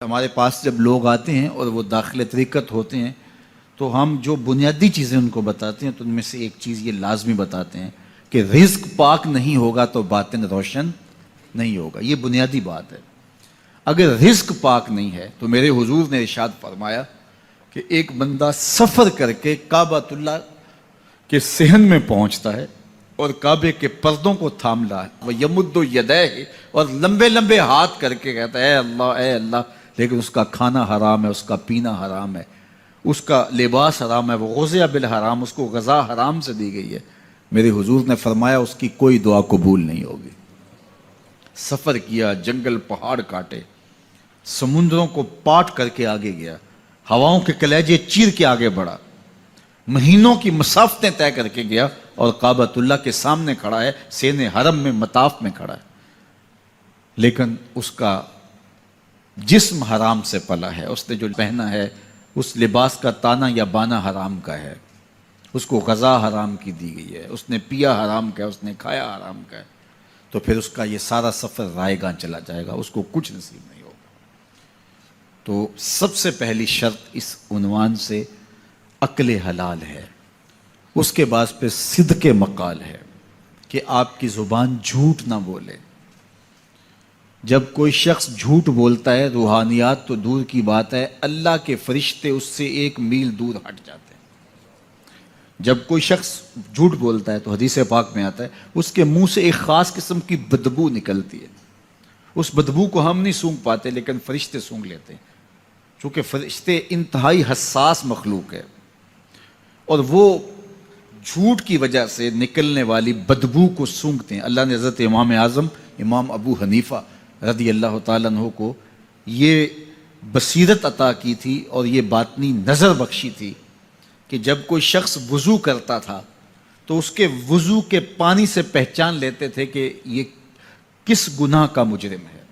ہمارے پاس جب لوگ آتے ہیں اور وہ داخل طریقت ہوتے ہیں تو ہم جو بنیادی چیزیں ان کو بتاتے ہیں تو ان میں سے ایک چیز یہ لازمی بتاتے ہیں کہ رزق پاک نہیں ہوگا تو باطن روشن نہیں ہوگا. یہ بنیادی بات ہے. اگر رزق پاک نہیں ہے تو میرے حضور نے ارشاد فرمایا کہ ایک بندہ سفر کر کے کعبۃ اللہ کے صحن میں پہنچتا ہے اور کعبے کے پردوں کو تھام رہا ہے, وہ یمد یدیہ, اور لمبے لمبے ہاتھ کر کے کہتا ہے اے اللہ, لیکن اس کا کھانا حرام ہے, اس کا پینا حرام ہے, اس کا لباس حرام ہے, وہ غزیہ بالحرام, اس کو غذا حرام سے دی گئی ہے. میرے حضور نے فرمایا اس کی کوئی دعا قبول نہیں ہوگی. سفر کیا, جنگل پہاڑ کاٹے, سمندروں کو پاٹ کر کے آگے گیا, ہواؤں کے کلیجے چیر کے آگے بڑھا, مہینوں کی مسافتیں طے کر کے گیا اور کعبۃ اللہ کے سامنے کھڑا ہے, سین حرم میں مطاف میں کھڑا ہے, لیکن اس کا جسم حرام سے پلا ہے. اس نے جو پہنا ہے اس لباس کا تانا یا بانا حرام کا ہے, اس کو غذا حرام کی دی گئی ہے, اس نے پیا حرام کا ہے, اس نے کھایا حرام کا ہے, تو پھر اس کا یہ سارا سفر رائے گاں چلا جائے گا, اس کو کچھ نصیب نہیں ہوگا. تو سب سے پہلی شرط اس عنوان سے عقل حلال ہے. اس کے بعد پھر صدق مقال ہے کہ آپ کی زبان جھوٹ نہ بولے. جب کوئی شخص جھوٹ بولتا ہے, روحانیات تو دور کی بات ہے, اللہ کے فرشتے اس سے 1 میل دور ہٹ جاتے ہیں. جب کوئی شخص جھوٹ بولتا ہے تو حدیث پاک میں آتا ہے اس کے منہ سے ایک خاص قسم کی بدبو نکلتی ہے. اس بدبو کو ہم نہیں سونگھ پاتے لیکن فرشتے سونگھ لیتے ہیں, چونکہ فرشتے انتہائی حساس مخلوق ہے, اور وہ جھوٹ کی وجہ سے نکلنے والی بدبو کو سونگھتے ہیں. اللہ نے حضرت امام اعظم امام ابو حنیفہ رضی اللہ تعالیٰ عنہ کو یہ بصیرت عطا کی تھی اور یہ باطنی نظر بخشی تھی کہ جب کوئی شخص وضو کرتا تھا تو اس کے وضو کے پانی سے پہچان لیتے تھے کہ یہ کس گناہ کا مجرم ہے.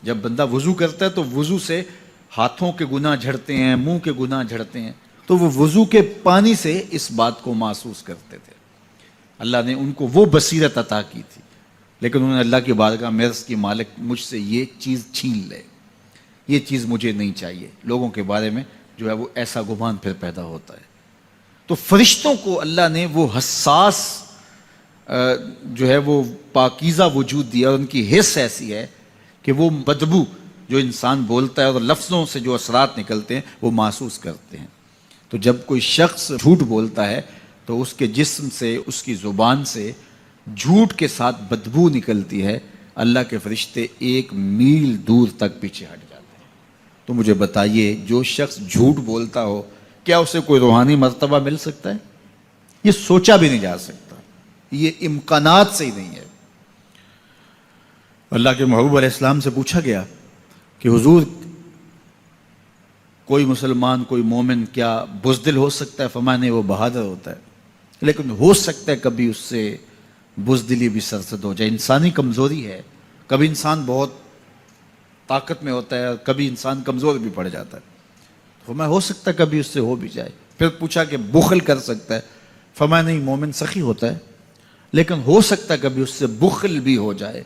جب بندہ وضو کرتا ہے تو وضو سے ہاتھوں کے گناہ جھڑتے ہیں, منہ کے گناہ جھڑتے ہیں, تو وہ وضو کے پانی سے اس بات کو محسوس کرتے تھے. اللہ نے ان کو وہ بصیرت عطا کی تھی, لیکن انہوں نے اللہ کی بارگاہ میں عرض کی مالک مجھ سے یہ چیز چھین لے, یہ چیز مجھے نہیں چاہیے. لوگوں کے بارے میں جو ہے وہ ایسا گمان پھر پیدا ہوتا ہے. تو فرشتوں کو اللہ نے وہ حساس جو ہے وہ پاکیزہ وجود دیا, اور ان کی حس ایسی ہے کہ وہ بدبو جو انسان بولتا ہے اور لفظوں سے جو اثرات نکلتے ہیں وہ محسوس کرتے ہیں. تو جب کوئی شخص جھوٹ بولتا ہے تو اس کے جسم سے, اس کی زبان سے جھوٹ کے ساتھ بدبو نکلتی ہے. اللہ کے فرشتے 1 میل دور تک پیچھے ہٹ جاتے ہیں. تو مجھے بتائیے, جو شخص جھوٹ بولتا ہو کیا اسے کوئی روحانی مرتبہ مل سکتا ہے؟ یہ سوچا بھی نہیں جا سکتا, یہ امکانات سے ہی نہیں ہے. اللہ کے محبوب علیہ السلام سے پوچھا گیا کہ حضور کوئی مسلمان, کوئی مومن کیا بزدل ہو سکتا ہے؟ فرمایا نہیں, وہ بہادر ہوتا ہے, لیکن ہو سکتا ہے کبھی اس سے بزدلی بھی سرزد ہو جائے. انسانی کمزوری ہے, کبھی انسان بہت طاقت میں ہوتا ہے اور کبھی انسان کمزور بھی پڑ جاتا ہے. فرمایا ہو سکتا ہے کبھی اس سے ہو بھی جائے. پھر پوچھا کہ بخل کر سکتا ہے؟ فرمایا نہیں, مومن سخی ہوتا ہے لیکن ہو سکتا ہے کبھی اس سے بخل بھی ہو جائے.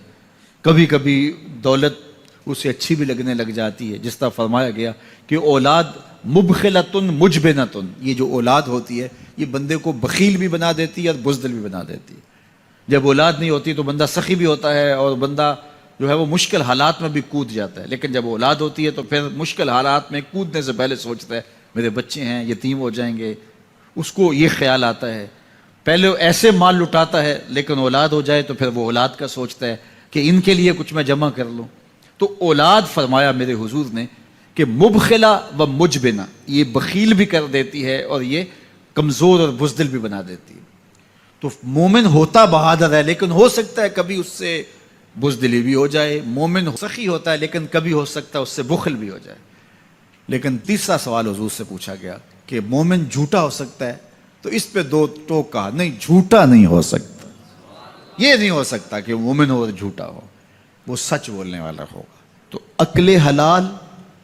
کبھی کبھی دولت اسے اچھی بھی لگنے لگ جاتی ہے, جس طرح فرمایا گیا کہ اولاد مبخلتن مجبنتن, یہ جو اولاد ہوتی ہے یہ بندے کو بخیل بھی بنا دیتی ہے اور بزدل بھی بنا دیتی ہے. جب اولاد نہیں ہوتی تو بندہ سخی بھی ہوتا ہے اور بندہ جو ہے وہ مشکل حالات میں بھی کود جاتا ہے, لیکن جب اولاد ہوتی ہے تو پھر مشکل حالات میں کودنے سے پہلے سوچتا ہے میرے بچے ہیں یتیم ہو جائیں گے. اس کو یہ خیال آتا ہے, پہلے ایسے مال لٹاتا ہے لیکن اولاد ہو جائے تو پھر وہ اولاد کا سوچتا ہے کہ ان کے لیے کچھ میں جمع کر لوں. تو اولاد فرمایا میرے حضور نے کہ مبخلہ و مجبنہ, یہ بخیل بھی کر دیتی ہے اور یہ کمزور اور بزدل بھی بنا دیتی ہے. تو مومن ہوتا بہادر ہے لیکن ہو سکتا ہے کبھی اس سے بزدلی بھی ہو جائے. مومن سخی ہوتا ہے لیکن کبھی ہو سکتا ہے اس سے بخل بھی ہو جائے. لیکن تیسرا سوال حضور سے پوچھا گیا کہ مومن جھوٹا ہو سکتا ہے؟ تو اس پہ 2 ٹوک کہا, نہیں جھوٹا نہیں ہو سکتا. یہ نہیں ہو سکتا کہ مومن ہو اور جھوٹا ہو, وہ سچ بولنے والا ہوگا. تو عقل حلال